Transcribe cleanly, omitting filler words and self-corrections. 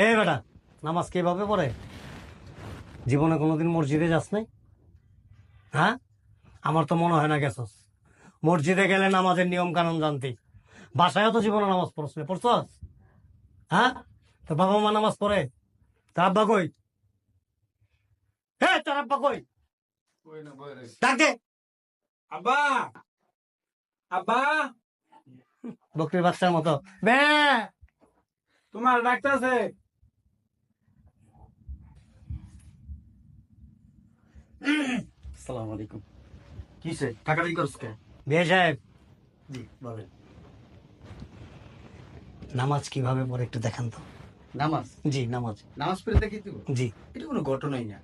এই বেটা, নামাজ কিভাবে পড়ে? জীবনে কোনোদিন মসজিদে যাস নাই? হ্যাঁ, আমার তো মনে হয় না গেছস। মসজিদে গেলে নামাজের নিয়ম কানুন জানতি। বাসায়ও তো জীবনে নামাজ পড়ছ না, পড়ছস? হ্যাঁ, তোর বাবা মা নামাজ পড়ে? তার আব্বা কই? হ্যাঁ, তার আব্বা কই? ডাক দে। আব্বা, আব্বা, বকরির বাচ্চার মতো বে। তোমার ডাকতেছে। আসসালামু আলাইকুম। কিসে টাকাটাই করছ কে? বিয়ে সাহেব, জি বলেন। নামাজ কিভাবে পড়ে একটু দেখান তো। নামাজ জি, নামাজ। নামাজ পড়ে দেখি তো, জি। এটা কোনো ঘটনাই না।